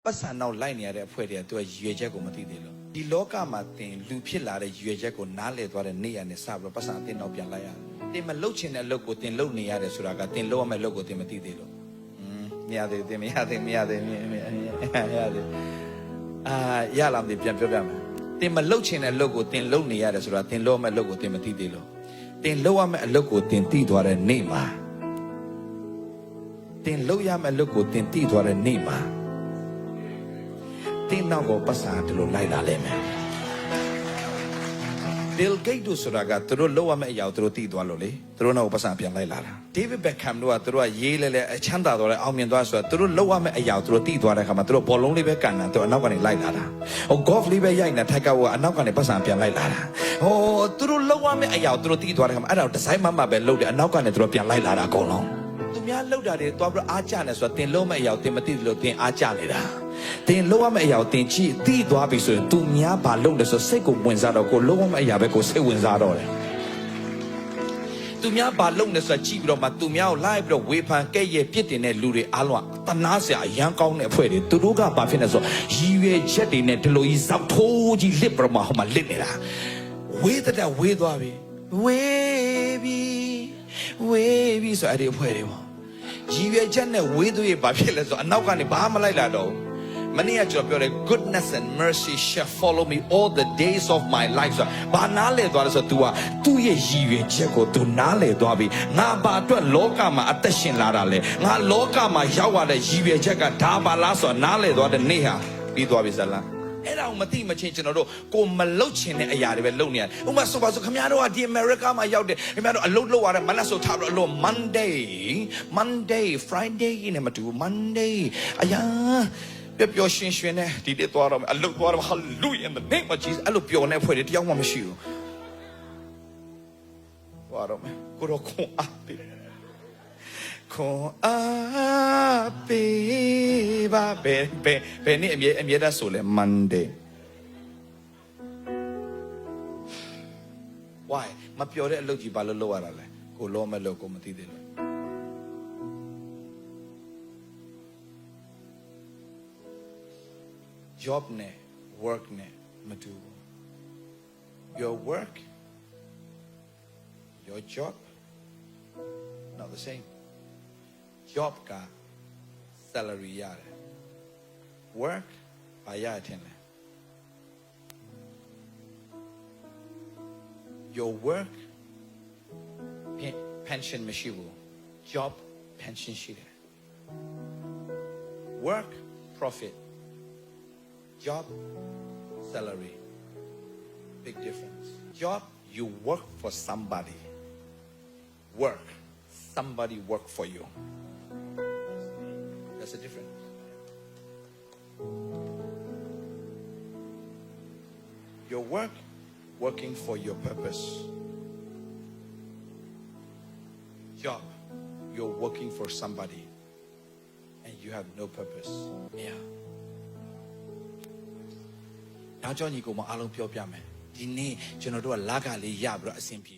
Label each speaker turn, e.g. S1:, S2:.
S1: ပတ်စံနောက်လိုက်နေရတဲ့အဖွဲ့တွေကသူကရွေချက်ကိုမသိသေးလို့ဒီလောကမှာတင်လူဖြစ်လာတဲ့ရွေချက်ကိုနားလည်သွားတဲ့နေ့ရက်နဲ့စပြီးတော့ပတ်စံအတင်းနောက်ပြန်လိုက်ရတယ်တင်မလှုပ်ချင်တဲ့အလုပ်ကိုတင်လုပ်နေရတယ်ဆိုတာကတင်လုပ်ရမယ့်အလုပ်ကိုတင်မသိသေးလို့မရသေးတင်မရသေးရလာမယ်ပြန်ပြောပြမယ်တင်မလှုပ်ချင်တဲ့အလုပ်ကိုတင်လုပ်နေရတယ်ဆိုတာတင်လုပ်ရမယ့်အလုပ်ကိုတင်မသိသေးလို့တင်လုပ်ရမယ့်အလုပ်ကိုတင်သိသွားတဲ့နေ့မှာတင်လုပ်ရမယ့်အလုပ်ကိုတင်သိသွားတဲ့နေ့မှာတင်းနောက်ကိုပတ်စံတလို့လိုက်လာလိမ့်မယ် Bill Gates တို့ဆိုတာကသူတို့လောက်ရမယ့်အရာကိုသူတို့သိသွားလို့လေသူတို့နောက်ကိုပတ်စံပြန်လိုက်လာတာ David Beckham တို့ကသူတို့ကရေးလဲအချမ်းသာတော့လဲအောင်မြင်သွားဆိုတာသူတို့လောက်ရမယ့်အရာကိုသူတို့သိသွားတဲ့အခါမှာသူတို့ဘောလုံးလေးပဲကန်တာသူအနောက်ကနေလိုက်လာတာဟို golf လေးပဲရိုက်နေထိုက်ကကအနောက်ကနေပတ်စံပြန်လိုက်လာတာဟိုသူတို့လောက်ရမယ့်အရာကိုသူတို့သိသွားတဲ့အခါမှာအဲ့ဒါကိုဒီဇိုင်းမှပဲလုပ်တယ်အနောက်ကနေသူတို့ပြန်လိုက်လာတာအကုန်လုံးသူများလောက်တာတွေသွားပြီးအားကျနေဆိုတာတင်လုံးမဲ့အရာကိုတင်မသိလို့တင်အားကျနေတာတင်လုံးဝမဲ့အရာကိုတင်ကြည့်သိသွားပြီဆိုရင်သူများဘာလုပ်လဲဆိုစိတ်ကိုဝင်စားတော့ကိုလုံးဝမဲ့အရာပဲကိုစိတ်ဝင်စားတော့တယ်သူများဘာလုပ်နေဆိုတာကြည့်ပြီးတော့မှသူများကိုလိုက်ပြီးတော့ဝေဖန်ကဲ့ရဲ့ပြစ်တင်တဲ့လူတွေအားလုံးကတနာစရာအရန်ကောင်းတဲ့အဖွဲ့တွေသူတို့ကဘာဖြစ်နေဆိုရည်ရွယ်ချက်တွေနဲ့ဒီလိုကြီးဇောက်ထိုးကြီးလစ်ပြမဟိုမှာလစ်နေတာဝေးတဲ့ဝေးသွားပြီဝေးပြီဆိုအဲ့ဒီအဖွဲ့တွေပေါ့ရည်ရွယ်ချက်နဲ့ဝေးသွေးဘာဖြစ်လဲဆိုအနောက်ကနေဘာမှလိုက်လာတော့မနေ့ကကျွန်တော်ပြောတယ် goodness and mercy shall follow me all the days of my life ဆိုဘာနားလဲသွားလဲဆို तू ကသူ့ရဲ့ရည်ရွယ်ချက်ကို तू နားလဲသွားပြီငါဘာအတွက်လောကမှာအသက်ရှင်လာတာလဲငါလောကမှာရောက်ရတဲ့ရည်ရွယ်ချက်ကဒါပါလားဆိုနားလဲသွားတဲ့နေ့ဟာပြီးသွားပြီဇလားအဲ့ဒါကိုမသိမချင်းကျွန်တော်တို့ကိုမလှုပ်ချင်တဲ့အရာတွေပဲလုပ်နေရတယ်ဥပမာဆိုပါဆိုခင်ဗျားတို့ကဒီအမေရိကမှာရောက်တယ်ခင်ဗျားတို့အလုပ်လုပ်ရတဲ့မနက်ဆိုထားပြီးတော့အလုပ် Monday Friday နဲ့မတူ Monday အရာပျော်ရွှင်ရွှင်နဲ့ဒီနေ့သွားတော့မယ်အလုပ်သွားတော့ Hallelujah in the name of Jesus အဲ့လိုပျော်နေဖွဲ့တယ်တယောက်မှမရှိဘူးသွားတော့မယ်ကိုတော့ခွန်အားပေးပါဘယ်နေ့အမြဲတမ်းဆိုလဲ Monday why မပျော်တဲ့အလုပ်ကြီးဘာလို့လုပ်ရတာလဲကိုလောမဲ့လို့ကိုမသိသေးလို့job နဲ့ work နဲ့မတူဘူး your work your job not the same job က salary ရတယ် work ဘာရတဲ့လဲ your work pension မရှိဘူး job pension ရှိတယ် work profit job salary big difference job you work for somebody work somebody work for you that's the difference your work working for your purpose job you're working for somebody and you have no purpose yeahနောက်ကြောင့်ညီကိုမအားလုံးပြောပြမယ်ဒီနေ့ကျွန်တော်တို့ကလာကလေးရပြီးတော့အဆင်ပြေ